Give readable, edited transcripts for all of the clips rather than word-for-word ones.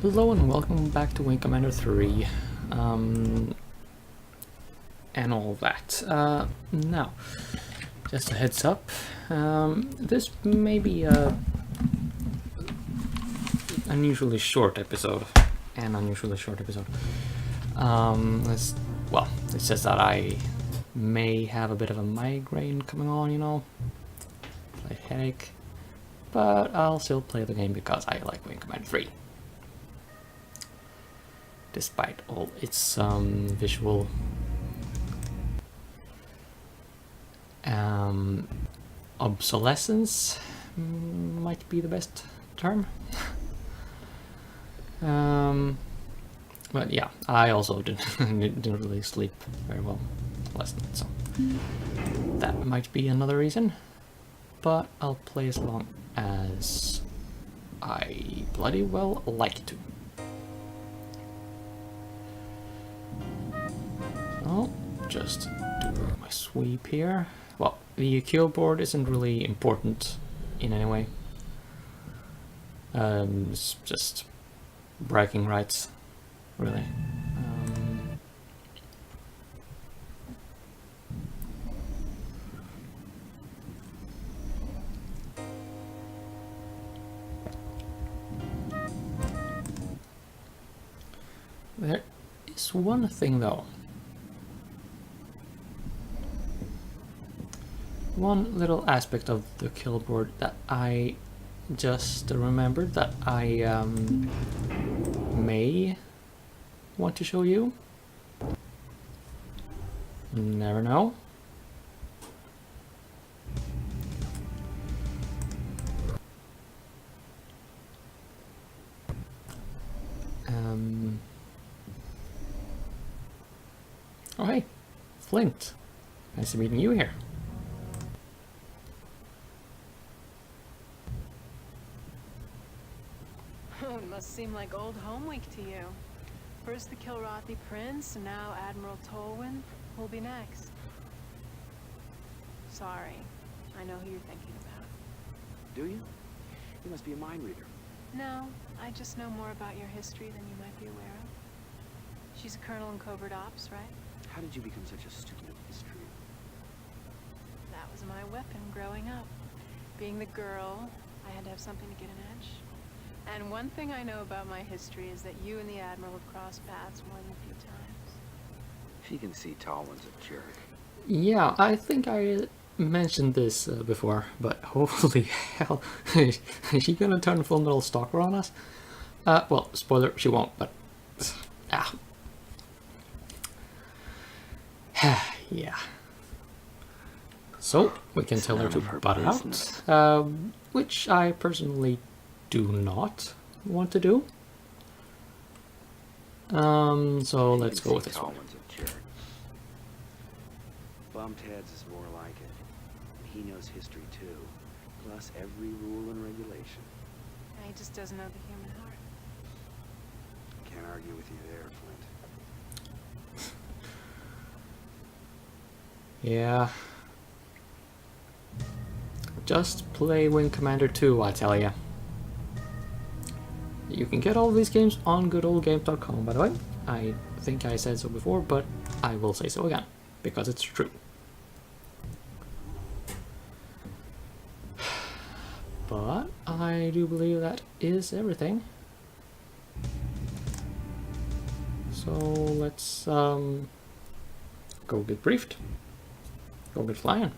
Hello and welcome back to Wing Commander 3, and all that. Now, just a heads up, this may be a unusually short episode, it's just that I may have a bit of a migraine coming on, you know, a headache, but I'll still play the game because I like Wing Commander 3. Despite all its visual obsolescence, might be the best term. But yeah, I also didn't really sleep very well last night, so that might be another reason. But I'll play as long as I bloody well like to. So, just doing my sweep here. Well, the kill board isn't really important in any way. It's just bragging rights, really. There is one thing though. One little aspect of the kill board that I just remembered that I may want to show you. Never know. Oh hey, Flint. Nice meeting you here. It must seem like old home week to you. First the Kilrathi Prince, and now Admiral Tolwyn. Who'll be next? Sorry, I know who you're thinking about. Do you? You must be a mind reader. No, I just know more about your history than you might be aware of. She's a colonel in covert ops, right? How did you become such a student of history? That was my weapon growing up. Being the girl, I had to have something to get an edge. And one thing I know about my history is that you and the Admiral have crossed paths more than a few times. She can see Tolwyn's a jerk. Yeah, I think I mentioned this before, but holy hell, is she gonna turn full metal stalker on us? Well, spoiler, she won't, but yeah. So we can tell her to butt out, which I personally do not want to do. So let's go with this one. Bumped heads is more like it. He knows history too, plus every rule and regulation. He just doesn't know the human heart. Can't argue with you there, Flint. Yeah. Just play Wing Commander 2, I tell ya. You can get all of these games on goodoldgames.com, by the way. I think I said so before, but I will say so again, because it's true. But I do believe that is everything. So let's go get briefed. Go get flying.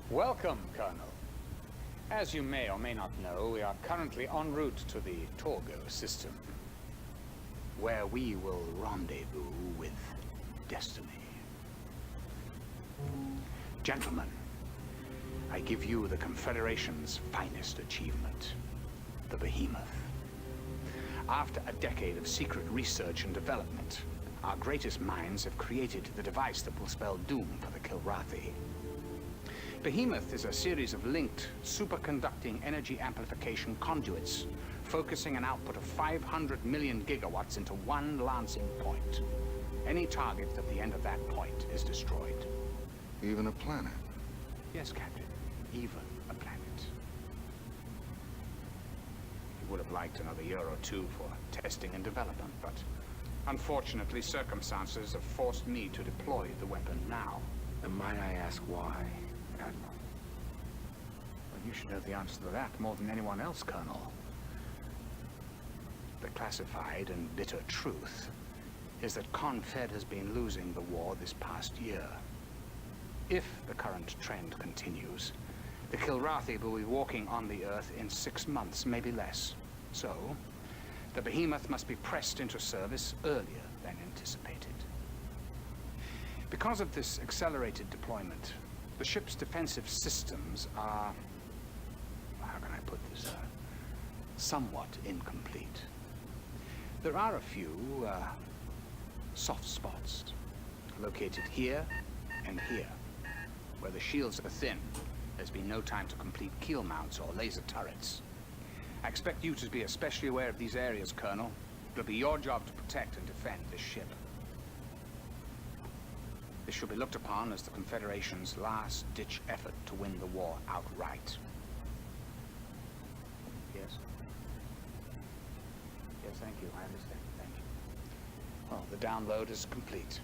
Welcome, Colonel. As you may or may not know, we are currently en route to the Torgo system, where we will rendezvous with destiny. Gentlemen, I give you the Confederation's finest achievement, the Behemoth. After a decade of secret research and development, our greatest minds have created the device that will spell doom for the Kilrathi. Behemoth is a series of linked superconducting energy amplification conduits, focusing an output of 500 million gigawatts into one lancing point. Any target at the end of that point is destroyed. Even a planet? Yes, Captain. Even a planet. He would have liked another year or two for testing and development, but unfortunately circumstances have forced me to deploy the weapon now. And might I ask why, Admiral? Well, you should know the answer to that more than anyone else, Colonel. The classified and bitter truth is that Confed has been losing the war this past year. If the current trend continues, the Kilrathi will be walking on the Earth in 6 months, maybe less. So, the Behemoth must be pressed into service earlier than anticipated. Because of this accelerated deployment, the ship's defensive systems are, how can I put this, somewhat incomplete. There are a few soft spots located here and here. Where the shields are thin, there's been no time to complete keel mounts or laser turrets. I expect you to be especially aware of these areas, Colonel. It'll be your job to protect and defend this ship. This should be looked upon as the Confederation's last-ditch effort to win the war outright. Yes? Yes, thank you. I understand. Thank you. Well, the download is complete.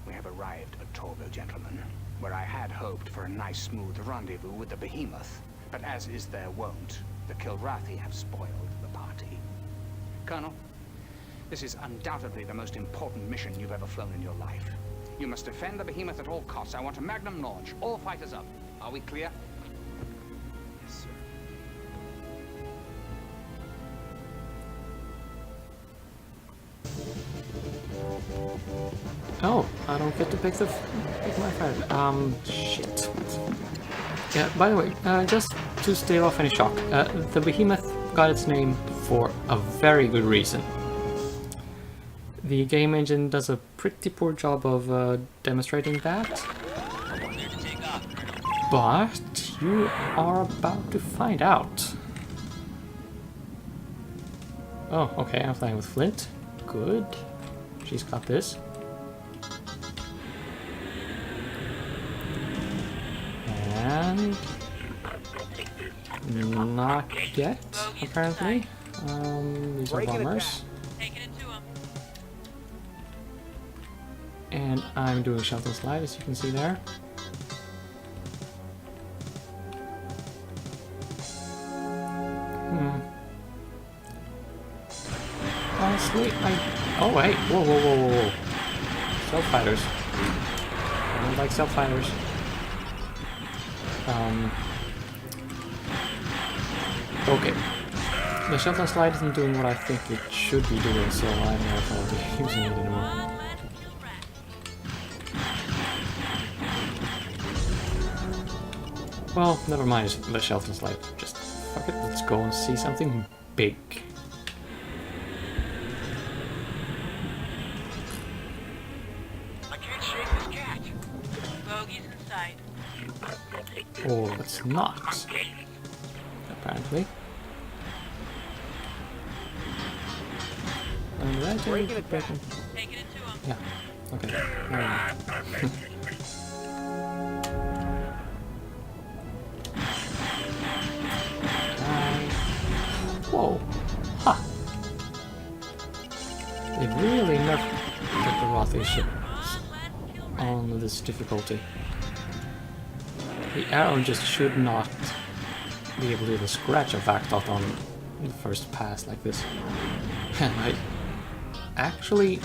We have arrived at Torgo, gentlemen, where I had hoped for a nice, smooth rendezvous with the Behemoth. But as is their wont, the Kilrathi have spoiled the party. Colonel, this is undoubtedly the most important mission you've ever flown in your life. You must defend the Behemoth at all costs. I want a magnum launch. All fighters up. Are we clear? Yes, sir. Oh, I don't get to pick my fighter. Shit. Yeah, by the way, just to stave off any shock, the Behemoth got its name for a very good reason. The game engine does a pretty poor job of demonstrating that. But you are about to find out. Oh, okay, I'm flying with Flint. Good. She's got this. And not yet, apparently. These are bombers. And I'm doing shelter slide, as you can see there. Honestly, oh wait, whoa. Stealth fighters. I don't like stealth fighters. Okay. The shelter slide isn't doing what I think it should be doing, so I don't know if I'll be using it anymore. Well, never mind the shelter slide. Just fuck it, let's go and see something big. I can't shake this cat. Bogey's inside. Or it's not. Apparently. And that Taking it to him. Yeah. Okay. Whoa. Ha! They really nerfed the Kilrathi ship on this difficulty. The arrow just should not be able to even scratch a Vacdot on the first pass like this. And I actually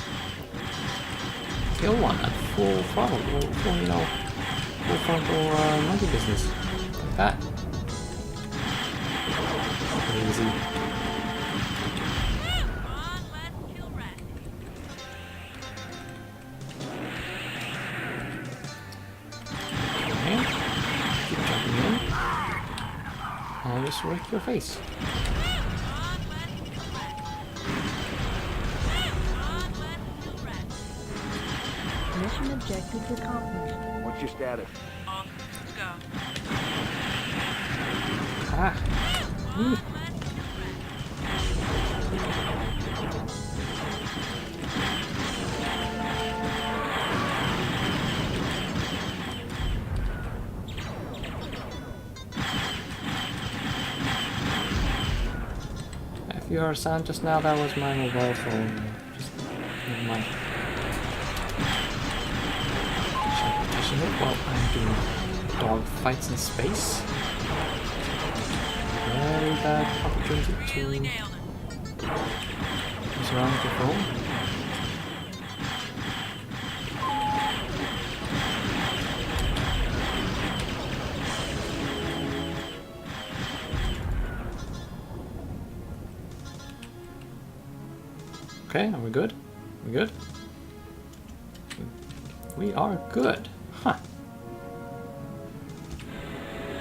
kill one at full throttle, full, you know, full frontal monkey business. Like that. Crazy. I'll just wreck your face. Mission Objective accomplished. What's your status? Awesome. Let's go. Ah. One last threat. If you heard a sound just now, that was my mobile phone. Just never mind. Touching it while I'm doing dog fights in space. Very bad opportunity Really to nailed it. mess around with your phone. Okay, are we good? We good? We are good. Huh.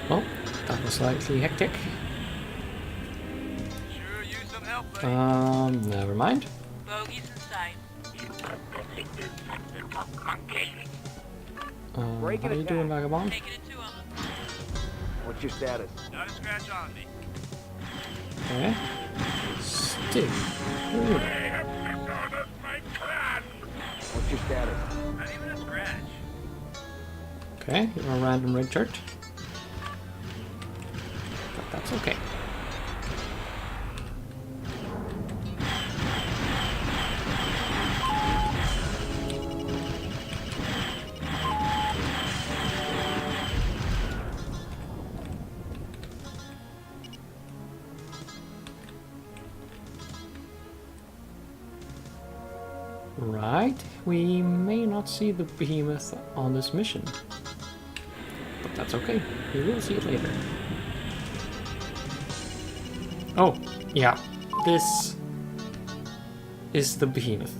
Well, that was slightly hectic. Sure use some help, buddy. Never mind. Bogies in sight. Breaking How are you it doing, down. Vagabond? Taking it to him. What's your status? Not a scratch on me. Okay. Still. Ooh. What's your status? Not even a scratch. Okay, you're a random red shirt. But that's okay. Right, we may not see the Behemoth on this mission. But that's okay, we will see it later. Oh, yeah, this is the Behemoth.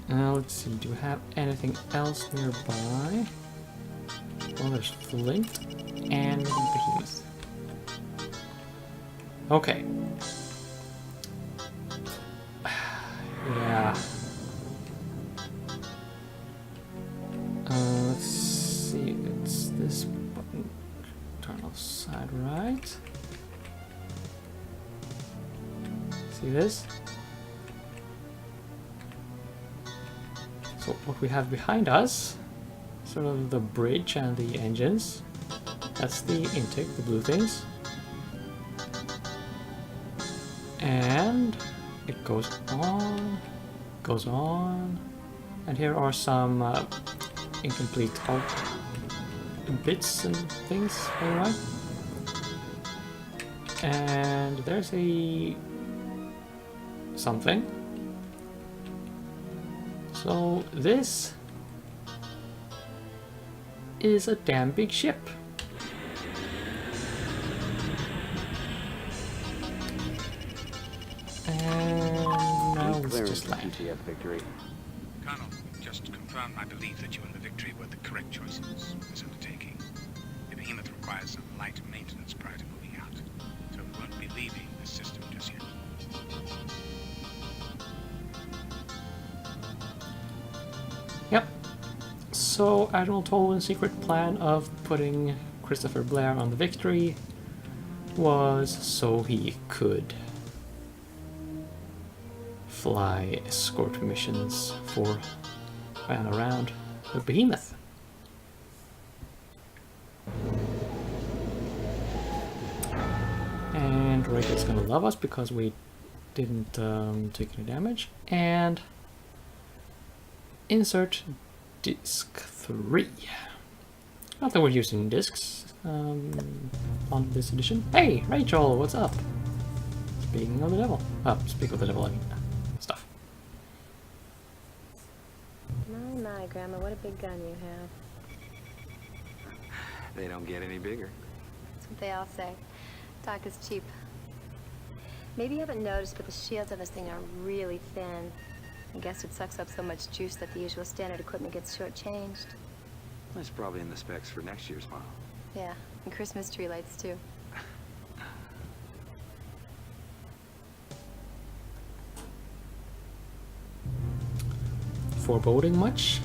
Let's see, do we have anything else nearby? Well, there's Flint and the Behemoth. Okay. Yeah. Let's see, it's this button. Turn off side right. See this? So what we have behind us, sort of the bridge and the engines. That's the intake, the blue things. And it goes on, and here are some incomplete hull bits and things, alright. And there's a something. So this is a damn big ship. Just land. GTF victory. Colonel, just to confirm, I believe that you and the Victory were the correct choices for this undertaking. The Behemoth requires some light maintenance prior to moving out, so we won't be leaving this system just yet. Yep. So Admiral Tolan's secret plan of putting Christopher Blair on the Victory was so he could fly escort missions for and around the Behemoth. And Rachel's gonna love us because we didn't take any damage. And insert disc 3. Not that we're using discs on this edition. Hey, Rachel, what's up? Speaking of the devil. Speak of the devil, I mean stuff. My, Grandma, what a big gun you have. They don't get any bigger. That's what they all say. Talk is cheap. Maybe you haven't noticed, but the shields on this thing are really thin. I guess it sucks up so much juice that the usual standard equipment gets shortchanged. That's probably in the specs for next year's model. Yeah, and Christmas tree lights, too. foreboding much.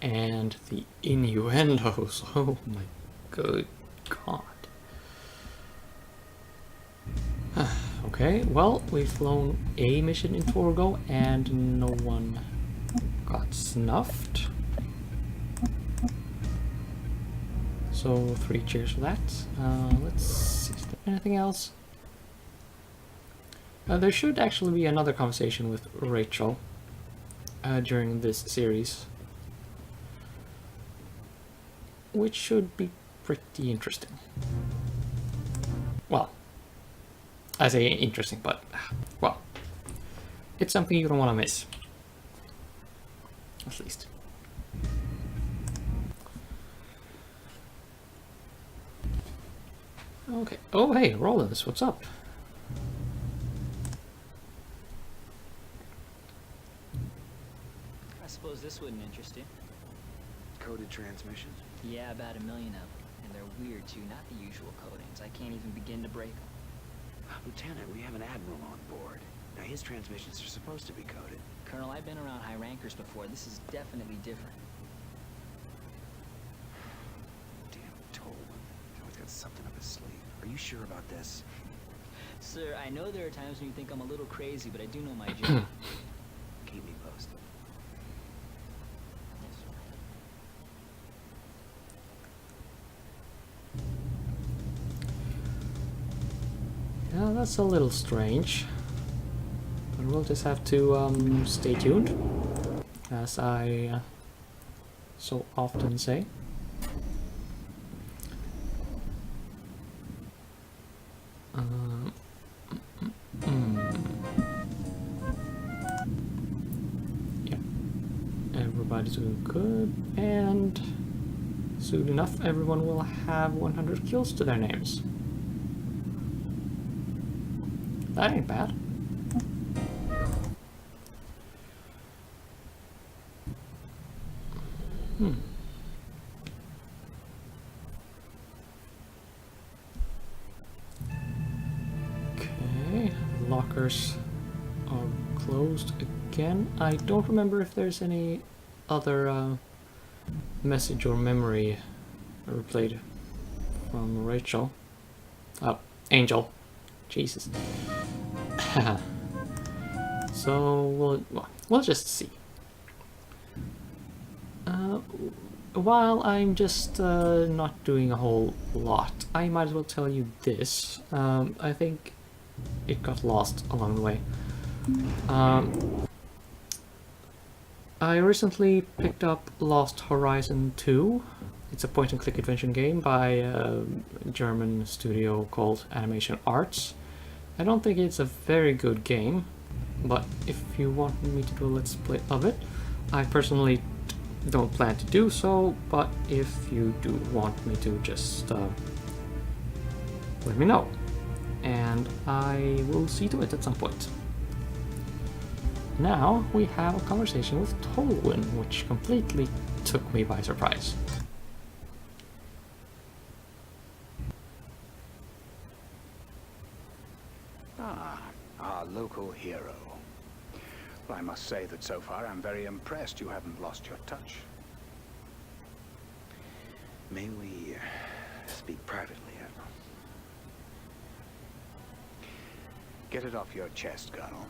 And the innuendos. Oh my good god. Okay, well, we've flown a mission in Torgo and no one got snuffed. So 3 cheers for that. Let's see, is there anything else? There should actually be another conversation with Rachel during this series, which should be pretty interesting. Well, I say interesting, but, well, it's something you don't want to miss. At least. Okay. Oh, hey, Rollins, what's up? I suppose this wouldn't interest you. Coded transmissions? Yeah, about 1 million of them. And they're weird, too. Not the usual codings. I can't even begin to break them. Lieutenant, we have an admiral on board. Now, his transmissions are supposed to be coded. Colonel, I've been around high rankers before. This is definitely different. Damn Tolan. He's always got something up his sleeve. Are you sure about this? Sir, I know there are times when you think I'm a little crazy, but I do know my job. Keep me posted. Yes, sir. Yeah, that's a little strange. But we'll just have to stay tuned, as I so often say. Yeah, everybody's doing good, and soon enough everyone will have 100 kills to their names. That ain't bad. Okay, lockers are closed again. I don't remember if there's any other message or memory replayed from Rachel. Oh, Angel. Jesus. So we'll just see. While I'm just not doing a whole lot, I might as well tell you this. I think it got lost along the way. I recently picked up Lost Horizon 2. It's a point-and-click adventure game by a German studio called Animation Arts. I don't think it's a very good game, but if you want me to do a let's play of it, I personally don't plan to do so, but if you do want me to, just let me know, and I will see to it at some point. Now we have a conversation with Tolan, which completely took me by surprise. Our local hero. Well, I must say that so far I'm very impressed you haven't lost your touch. May we speak privately, Admiral? Get it off your chest, Colonel.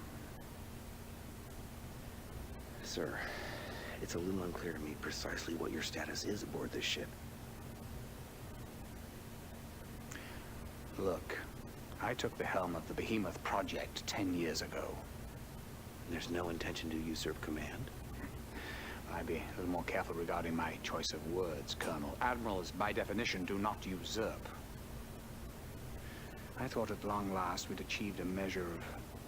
Sir, it's a little unclear to me precisely what your status is aboard this ship. Look, I took the helm of the Behemoth project 10 years ago. There's no intention to usurp command? I'd be a little more careful regarding my choice of words, Colonel. Admirals, by definition, do not usurp. I thought at long last we'd achieved a measure of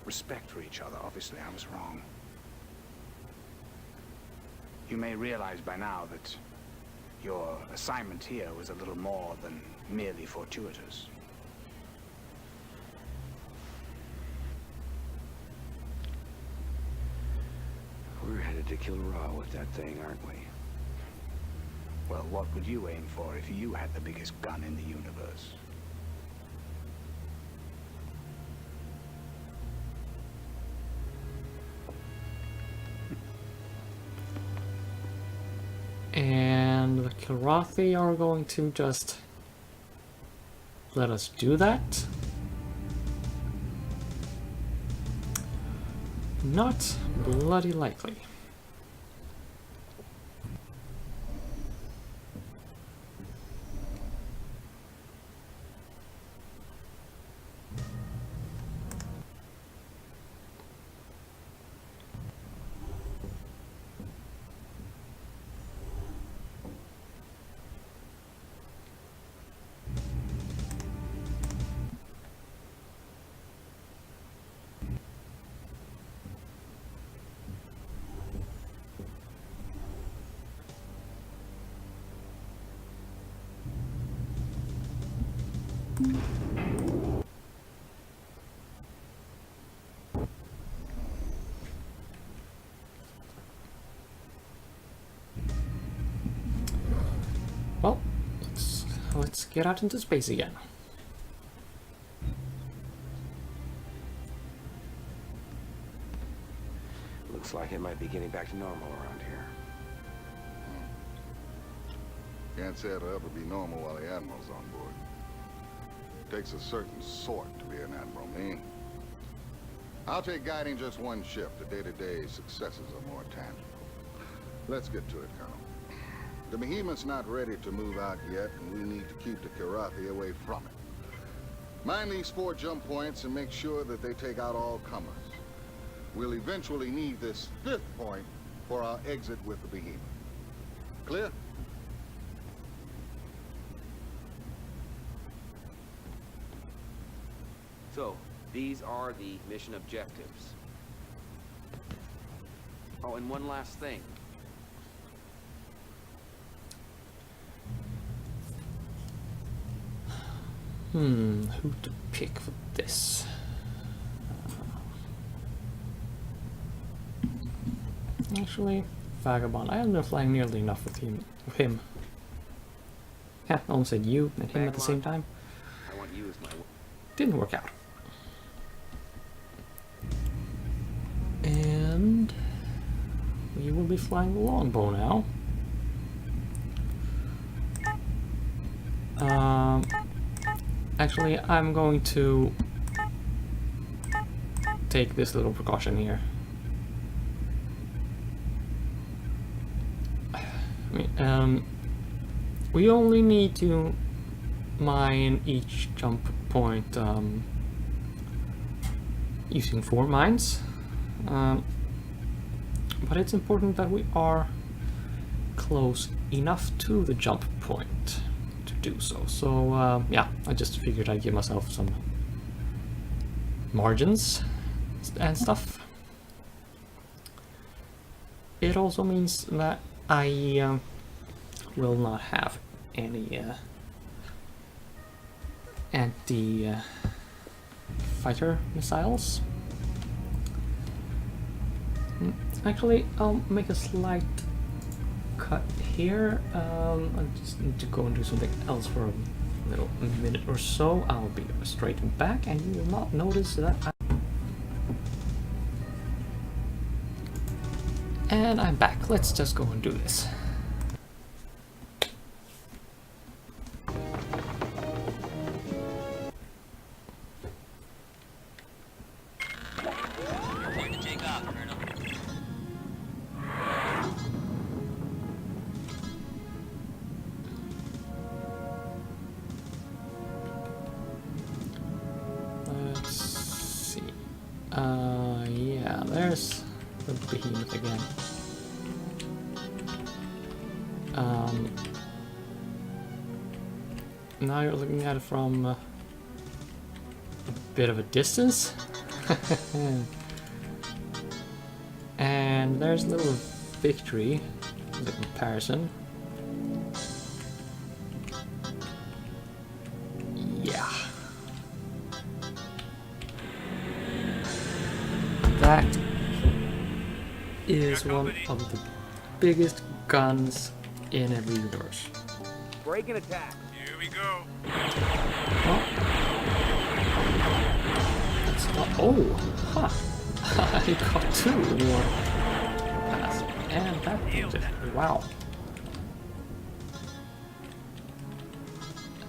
respect for each other. Obviously, I was wrong. You may realize by now that your assignment here was a little more than merely fortuitous. We're headed to Kilrathi with that thing, aren't we? Well, what would you aim for if you had the biggest gun in the universe? Kilrathi are going to just let us do that. Not bloody likely. Well, let's get out into space again. Looks like it might be getting back to normal around here. Can't say it'll ever be normal while the Admiral's on board. Takes a certain sort to be an Admiral, me. I'll take guiding just one ship. The day-to-day successes are more tangible. Let's get to it, Colonel. The Behemoth's not ready to move out yet, and we need to keep the Kilrathi away from it. Mind these 4 jump points and make sure that they take out all comers. We'll eventually need this 5th point for our exit with the Behemoth. Clear? So, these are the mission objectives. Oh, and one last thing. Who to pick for this? Actually, Vagabond. I haven't been flying nearly enough with him. Yeah, I almost said you and him at the same time. I want you as my... Didn't work out. And we will be flying the longbow now. Actually, I'm going to take this little precaution here. We only need to mine each jump point using 4 mines, but it's important that we are close enough to the jump point to do so. So yeah, I just figured I'd give myself some margins and stuff. It also means that I will not have any anti-fighter missiles. Actually, I'll make a slight cut here. I just need to go and do something else for a little minute or so. I'll be straight back, and you will not notice that And I'm back. Let's just go and do this. Time to take off, Colonel. Let's see. Yeah, there's the Behemoth again. Now you're looking at it from a bit of a distance. And there's a little victory in the comparison. Yeah. That is one of the biggest guns in every universe. Break and attack. Here we go. Oh. That's not. Oh! Huh! I got 2 more pass. And that did it. Wow.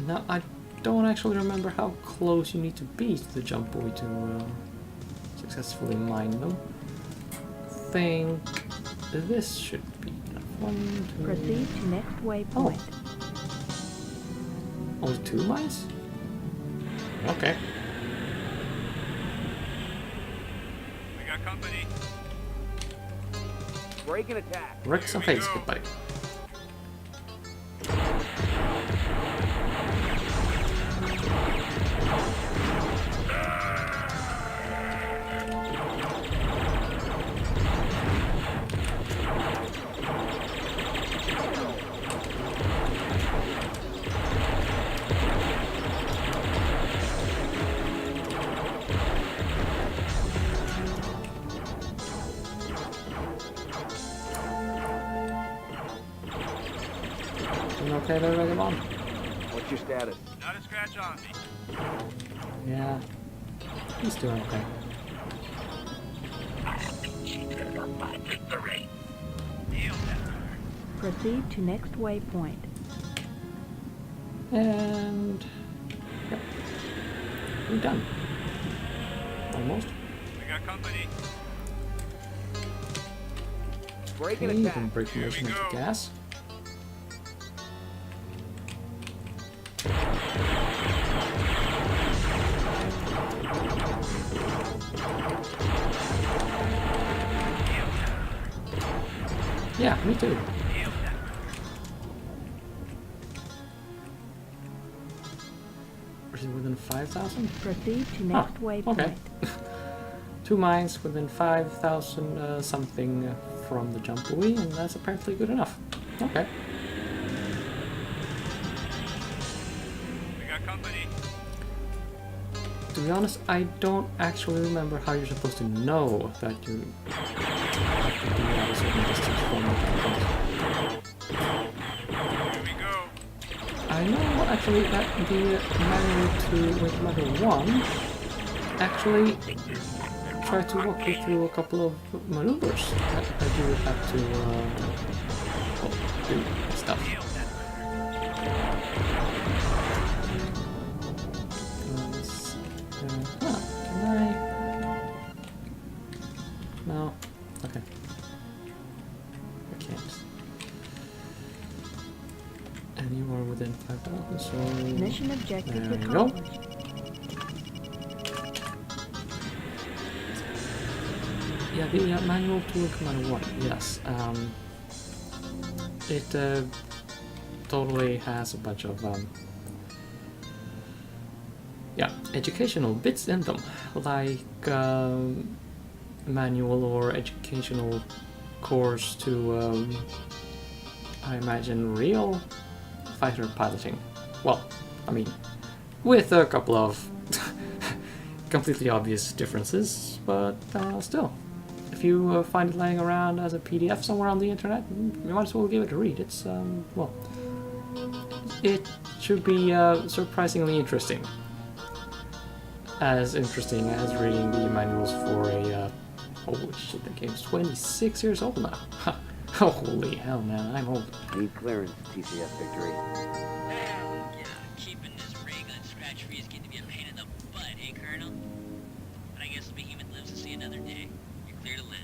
Now, I don't actually remember how close you need to be to the jump buoy to successfully mine them. I think this should be enough. 1, 2... Proceed to next waypoint. Oh. Only 2 mines? Okay. We got company. Break and attack. Wreck some face, goodbye. Okay, there, Vagabond. What's your status? Not a scratch on me. Yeah, he's doing okay. Proceed to next waypoint. And yep, we're done. Almost. We got company. Break Okay, and you attack. can break Here motion we into go. gas. Yeah, me too. Is it within 5,000? Proceed to next waypoint. Okay. 2 mines within 5,000 something from the jump buoy, and that's apparently good enough. Okay. We got company. To be honest, I don't actually remember how you're supposed to know that you have to be at a certain distance from the jump buoy. Here we go. I know actually that the manual to Wing Commander 1 actually tried to walk you through a couple of maneuvers that you would have to well, do stuff. Can I? No. Okay. I can't. And you are within 5,000, so... Mission objective There you go. accomplished. Yeah, the manual to Commander 1, yes. It totally has a bunch of yeah, educational bits in them, like manual or educational course to, I imagine, real fighter piloting. Well, I mean, with a couple of completely obvious differences, but still. If you find it laying around as a PDF somewhere on the internet, you might as well give it a read. It's, well, it should be surprisingly interesting. As interesting as reading the manuals for a, holy shit, the game's 26 years old now. Holy hell, man, I'm old. Need clearance, TCS victory. Yeah, keeping this ray gun scratch-free is getting to be a pain in the butt, eh, Colonel? But I guess the Behemoth lives to see another day. You're clear to land.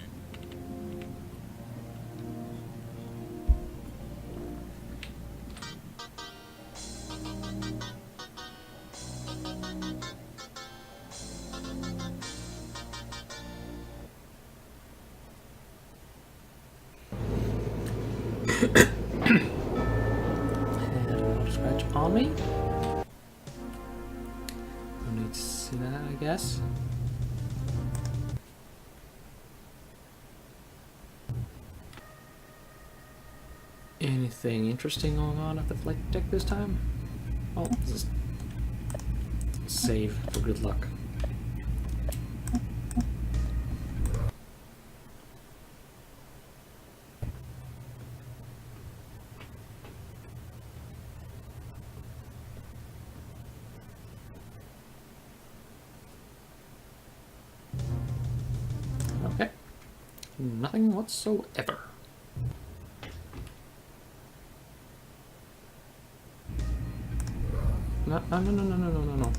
And another scratch on me. Don't need to see that, I guess. Anything interesting going on at the flight deck this time? Oh, just save for good luck. Okay. Nothing whatsoever. No, no, no, no, no, no, no, no, no.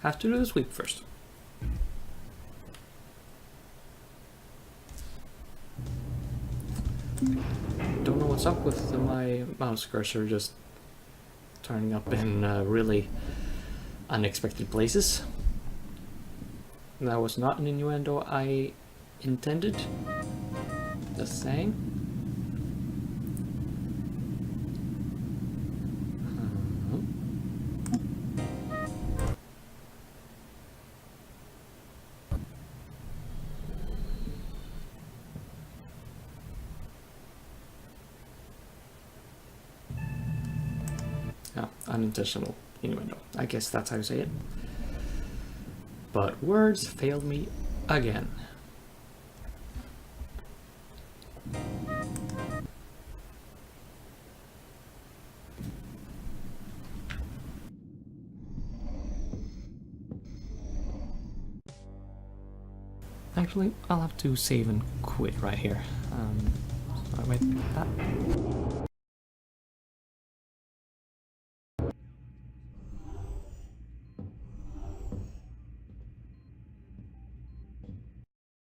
Have to do the sweep first. Don't know what's up with my mouse cursor just turning up in really unexpected places. That was not an innuendo I intended. Just saying. Unintentional innuendo. I guess that's how you say it. But words failed me again. Actually, I'll have to save and quit right here. So I wait that.